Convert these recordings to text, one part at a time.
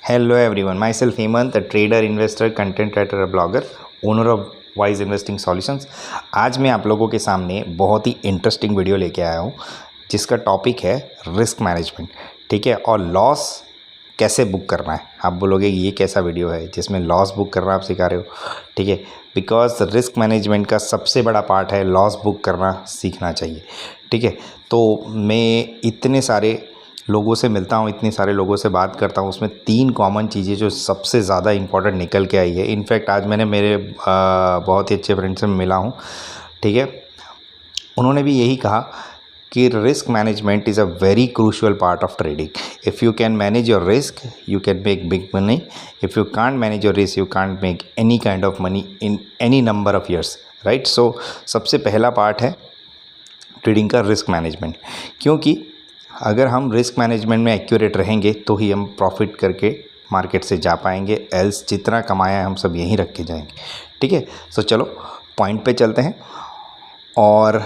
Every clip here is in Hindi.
Hello everyone, myself Hemant, a trader, investor, content writer, a blogger, owner of wise investing solutions. आज मैं आप लोगों के सामने बहुत ही इंटरेस्टिंग वीडियो लेके आया हूँ जिसका टॉपिक है रिस्क मैनेजमेंट। ठीक है, और लॉस कैसे बुक करना है। आप बोलोगे ये कैसा वीडियो है जिसमें लॉस बुक करना आप सिखा रहे हो। ठीक है, बिकॉज रिस्क मैनेजमेंट का सबसे बड़ा पार्ट है लॉस बुक करना सीखना चाहिए। ठीक है, तो मैं इतने सारे लोगों से मिलता हूँ, इतने सारे लोगों से बात करता हूँ, उसमें 3 कॉमन चीज़ें जो सबसे ज़्यादा इंपॉर्टेंट निकल के आई है। इनफैक्ट आज मैंने मेरे बहुत ही अच्छे फ्रेंड से मिला हूँ। ठीक है, उन्होंने भी यही कहा कि risk management is a very crucial part of trading. If you can manage your risk you can make big money. If you can't manage your risk you can't make any kind of money in any number of years, right. So सबसे पहला पार्ट है ट्रेडिंग का रिस्क मैनेजमेंट, क्योंकि अगर हम रिस्क मैनेजमेंट में एक्यूरेट रहेंगे तो ही हम प्रॉफिट करके मार्केट से जा पाएंगे, एल्स जितना कमाया है हम सब यहीं रख के जाएंगे। ठीक है, सो चलो पॉइंट पे चलते हैं। और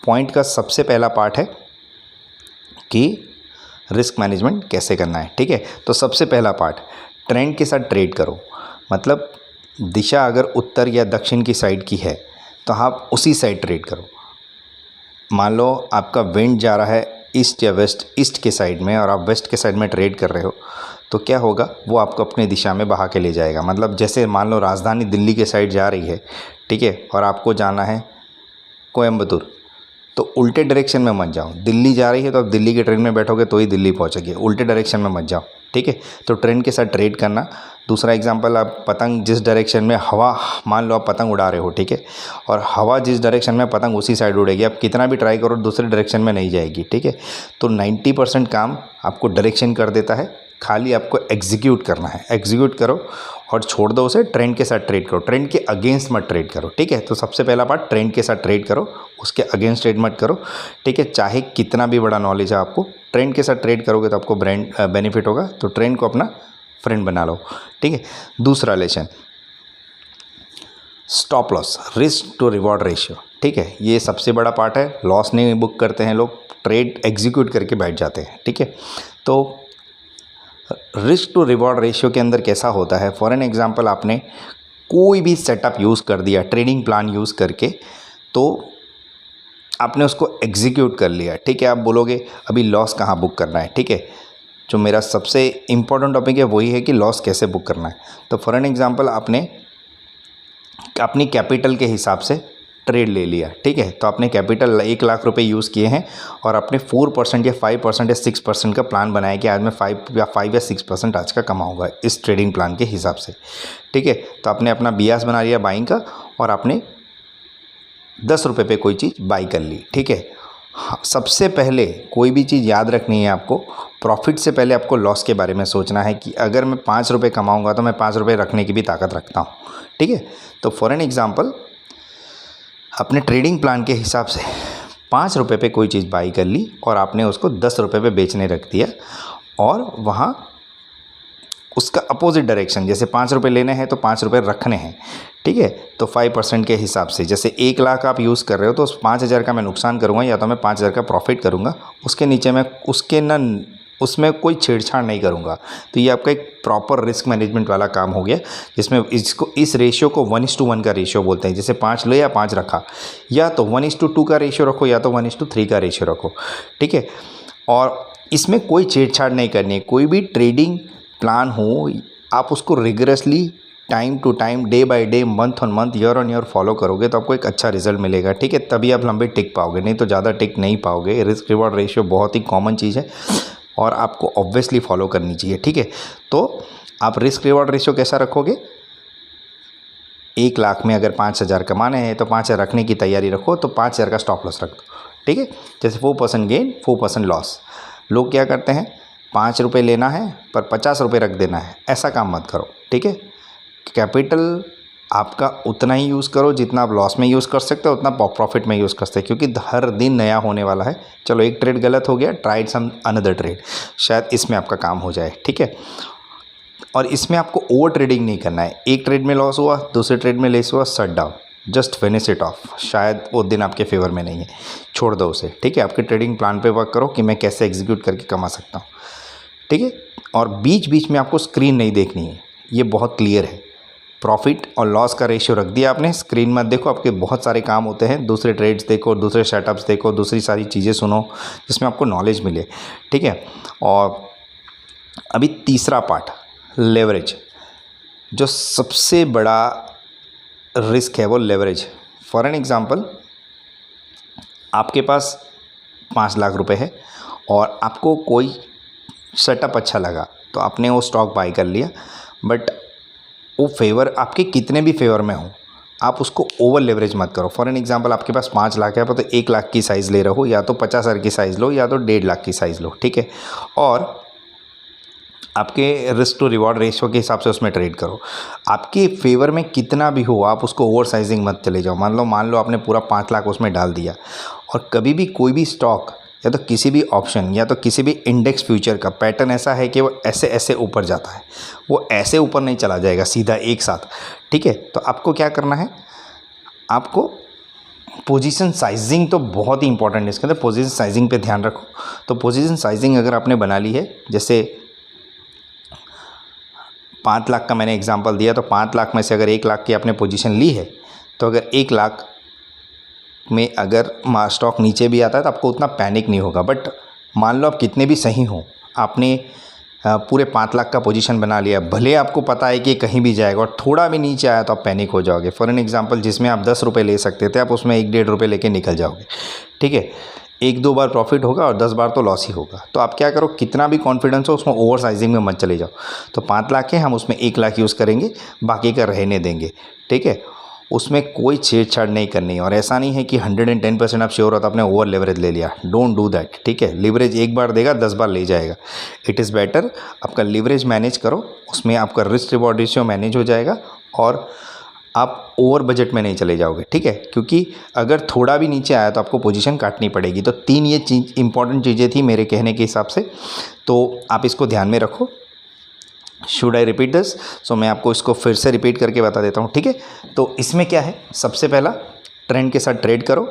पॉइंट का सबसे पहला पार्ट है कि रिस्क मैनेजमेंट कैसे करना है। ठीक है, तो सबसे पहला पार्ट, ट्रेंड के साथ ट्रेड करो। मतलब दिशा अगर उत्तर या दक्षिण की साइड की है तो आप उसी साइड ट्रेड करो। मान लो आपका विंड जा रहा है ईस्ट या वेस्ट, ईस्ट के साइड में, और आप वेस्ट के साइड में ट्रेड कर रहे हो तो क्या होगा, वो आपको अपनी दिशा में बहा के ले जाएगा। मतलब जैसे मान लो राजधानी दिल्ली के साइड जा रही है, ठीक है, और आपको जाना है कोयम्बतूर, तो उल्टे डायरेक्शन में मत जाओ। दिल्ली जा रही है तो आप दिल्ली के ट्रेन में बैठोगे तो ही दिल्ली पहुंचोगे, उल्टे डायरेक्शन में मत जाओ। ठीक है, तो ट्रेन के साथ ट्रेड करना। दूसरा एग्जांपल, आप पतंग जिस डायरेक्शन में हवा, मान लो आप पतंग उड़ा रहे हो, ठीक है, और हवा जिस डायरेक्शन में, पतंग उसी साइड उड़ेगी। आप कितना भी ट्राई करो दूसरे डायरेक्शन में नहीं जाएगी। ठीक है, तो 90% काम आपको डायरेक्शन कर देता है, खाली आपको एग्जीक्यूट करना है। एग्जीक्यूट करो और छोड़ दो उसे, ट्रेंड के साथ ट्रेड करो, ट्रेंड के अगेंस्ट मत ट्रेड करो। ठीक है, तो सबसे पहला पार्ट, ट्रेंड के साथ ट्रेड करो, उसके अगेंस्ट ट्रेड मत करो। ठीक है, चाहे कितना भी बड़ा नॉलेज है आपको, ट्रेंड के साथ ट्रेड करोगे तो आपको ब्रांड बेनिफिट होगा। तो ट्रेंड को अपना फ्रेंड बना लो। ठीक है, दूसरा lesson, stop loss, risk to reward ratio. ठीक है, ये सबसे बड़ा पार्ट है। लॉस नहीं बुक करते हैं लोग, ट्रेड एग्जीक्यूट करके बैठ जाते हैं। ठीक है, तो रिस्क टू रिवॉर्ड रेशियो के अंदर कैसा होता है, फॉर एन एग्जांपल, आपने कोई भी सेटअप यूज़ कर दिया, ट्रेडिंग प्लान यूज़ करके, तो आपने उसको एग्जीक्यूट कर लिया। ठीक है, आप बोलोगे अभी लॉस कहाँ बुक करना है। ठीक है, जो मेरा सबसे इम्पोर्टेंट टॉपिक है वही है कि लॉस कैसे बुक करना है। तो फॉर एन एग्जांपल, आपने अपनी कैपिटल के हिसाब से ट्रेड ले लिया। ठीक है, तो आपने कैपिटल 1 लाख रुपए यूज़ किए हैं और आपने 4% या 5% या 6% का प्लान बनाया कि आज मैं 5 या 6% आज का कमाऊंगा इस ट्रेडिंग प्लान के हिसाब से। ठीक है, तो आपने अपना बियास बना लिया बाइंग का, और आपने 10 रुपये पे कोई चीज़ बाई कर ली। ठीक है, हाँ, सबसे पहले कोई भी चीज़ याद रखनी है आपको, प्रॉफिट से पहले आपको लॉस के बारे में सोचना है कि अगर मैं 5 रुपये कमाऊँगा तो मैं 5 रुपये रखने की भी ताकत रखता हूँ। ठीक है, तो फॉर एन एग्ज़ाम्पल, अपने ट्रेडिंग प्लान के हिसाब से 5 रुपये पे कोई चीज़ बाई कर ली और आपने उसको 10 रुपये पे बेचने रख दिया, और वहाँ उसका अपोजिट डायरेक्शन, जैसे 5 रुपये लेने हैं तो 5 रुपये रखने हैं। ठीक है, तो 5% के हिसाब से, जैसे 1 लाख आप यूज़ कर रहे हो तो उस 5,000 का मैं नुकसान करूँगा या तो मैं 5,000 का प्रॉफिट करूँगा, उसके नीचे मैं उसमें कोई छेड़छाड़ नहीं करूँगा। तो ये आपका एक प्रॉपर रिस्क मैनेजमेंट वाला काम हो गया, जिसमें इस रेशियो को 1:1 का रेशियो बोलते हैं। जैसे 5 ले या 5 रखा, या तो 1:2 का रेशियो रखो या तो 1:3 का रेशियो रखो। ठीक है, और इसमें कोई छेड़छाड़ नहीं करनी है। कोई भी ट्रेडिंग प्लान हो, आप उसको rigorously time to time, day by day, month on month, year on year follow करोगे तो आपको एक अच्छा रिजल्ट मिलेगा। ठीक है, तभी आप लंबे टिक पाओगे, नहीं तो ज़्यादा टिक नहीं पाओगे। रिस्क रिवॉर्ड रेशियो बहुत ही कॉमन चीज़ है और आपको ऑब्वियसली फॉलो करनी चाहिए। ठीक है, तो आप रिस्क रिवॉर्ड रेशियो कैसा रखोगे, 1 लाख में अगर 5,000 कमाने हैं तो 5,000 रखने की तैयारी रखो, तो 5,000 का स्टॉप लॉस रख दो। ठीक है, जैसे 4% गेन 4% लॉस। लोग क्या करते हैं, 5 रुपये लेना है पर 50 रुपये रख देना है, ऐसा काम मत करो। ठीक है, कैपिटल आपका उतना ही यूज़ करो जितना आप लॉस में यूज़ कर सकते हो, उतना प्रॉफिट में यूज़ कर सकते हो, क्योंकि हर दिन नया होने वाला है। चलो एक ट्रेड गलत हो गया, ट्राइड सम अनदर ट्रेड, शायद इसमें आपका काम हो जाए। ठीक है, और इसमें आपको ओवर ट्रेडिंग नहीं करना है। एक ट्रेड में लॉस हुआ, दूसरे ट्रेड में लेस हुआ, shut down, just finish it of. शायद वो दिन आपके फेवर में नहीं है, छोड़ दो उसे। ठीक है, आपके ट्रेडिंग प्लान पे वर्क करो कि मैं कैसे एग्जीक्यूट करके कमा सकता हूँ। ठीक है, और बीच बीच में आपको स्क्रीन नहीं देखनी है, ये बहुत क्लियर है। प्रॉफिट और लॉस का रेशियो रख दिया आपने, स्क्रीन मत देखो, आपके बहुत सारे काम होते हैं, दूसरे ट्रेड्स देखो, दूसरे सेटअप्स देखो, दूसरी सारी चीज़ें सुनो जिसमें आपको नॉलेज मिले, ठीक है। और अभी तीसरा पार्ट, लेवरेज। जो सबसे बड़ा रिस्क है वो लेवरेज। फॉर एन एग्ज़ाम्पल, आपके पास 5 लाख रुपए है और आपको कोई सेटअप अच्छा लगा तो आपने वो स्टॉक बाय कर लिया, बट वो फेवर आपके कितने भी फेवर में हो, आप उसको ओवर लेवरेज मत करो। फॉर एन एग्जांपल, आपके पास 5 लाख है, आप तो 1 लाख की साइज़ ले रहे हो, या तो 50,000 की साइज़ लो या तो 1.5 लाख की साइज़ लो, ठीक है। और आपके रिस्क टू रिवॉर्ड रेशियो के हिसाब से उसमें ट्रेड करो। आपके फेवर में कितना भी हो, आप उसको ओवर साइजिंग मत चले जाओ। मान लो आपने पूरा 5 लाख उसमें डाल दिया, और कभी भी कोई भी स्टॉक या तो किसी भी ऑप्शन या तो किसी भी इंडेक्स फ्यूचर का पैटर्न ऐसा है कि वो ऐसे ऐसे ऊपर जाता है, वो ऐसे ऊपर नहीं चला जाएगा सीधा एक साथ, ठीक है। तो आपको क्या करना है, आपको पोजीशन साइजिंग तो बहुत ही इंपॉर्टेंट है इसके अंदर, पोजीशन साइजिंग पे ध्यान रखो। तो पोजीशन साइजिंग अगर आपने बना ली है, जैसे 5 लाख का मैंने एग्जांपल दिया, तो 5 लाख में से अगर 1 लाख की आपने पोजीशन ली है, तो अगर 1 लाख में अगर स्टॉक नीचे भी आता है तो आपको उतना पैनिक नहीं होगा। बट मान लो आप कितने भी सही हो, आपने पूरे 5 लाख का पोजीशन बना लिया, भले आपको पता है कि कहीं भी जाएगा और थोड़ा भी नीचे आया तो आप पैनिक हो जाओगे। फॉर एन एग्जांपल, जिसमें आप 10 रुपये ले सकते थे, आप उसमें 1-1.5 रुपये लेके निकल जाओगे, ठीक है। 1-2 बार प्रॉफिट होगा और 10 बार तो लॉस ही होगा। तो आप क्या करो, कितना भी कॉन्फिडेंस हो उसमें ओवर साइजिंग में मत चले जाओ। तो 5 लाख है, हम उसमें 1 लाख यूज़ करेंगे, बाकी का रहने देंगे, ठीक है। उसमें कोई छेड़छाड़ नहीं करनी है। और ऐसा नहीं है कि 110% आप श्योर हो तो आपने ओवर लेवरेज ले लिया, डोंट डू दैट, ठीक है। लिवरेज एक बार देगा 10 बार ले जाएगा। इट इज़ बेटर आपका लिवरेज मैनेज करो, उसमें आपका रिस्क रिवॉर्ड रेशियो मैनेज हो जाएगा और आप ओवर बजट में नहीं चले जाओगे, ठीक है। क्योंकि अगर थोड़ा भी नीचे आया तो आपको पोजीशन काटनी पड़ेगी। तो 3 ये चीज़ इंपॉर्टेंट चीज़ें थी मेरे कहने के हिसाब से, तो आप इसको ध्यान में रखो। Should I repeat this? So मैं आपको इसको फिर से रिपीट करके बता देता हूँ, ठीक है। तो इसमें क्या है, सबसे पहला, ट्रेंड के साथ ट्रेड करो,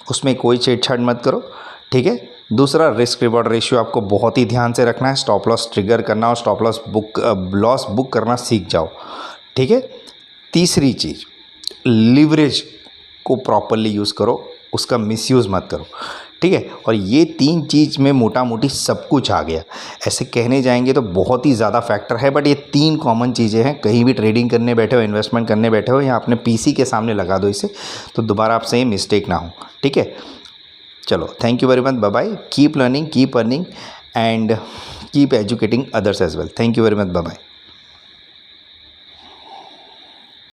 उसमें कोई छेड़छाड़ मत करो, ठीक है। दूसरा, रिस्क रिवॉर्ड रेशियो आपको बहुत ही ध्यान से रखना है, स्टॉप लॉस ट्रिगर करना और स्टॉप लॉस बुक करना सीख जाओ, ठीक है। तीसरी चीज़, लिवरेज को प्रॉपरली यूज़ करो, उसका मिसयूज़ मत करो, ठीक है। और ये 3 चीज़ में मोटा मोटी सब कुछ आ गया। ऐसे कहने जाएंगे तो बहुत ही ज़्यादा फैक्टर है, बट ये 3 कॉमन चीज़ें हैं। कहीं भी ट्रेडिंग करने बैठे हो, इन्वेस्टमेंट करने बैठे हो, या अपने पीसी के सामने लगा दो इसे, तो दोबारा आपसे ये मिस्टेक ना हो, ठीक है। चलो, thank you very much, bye bye, keep learning, keep earning and keep educating others as well. Thank you very much, bye bye.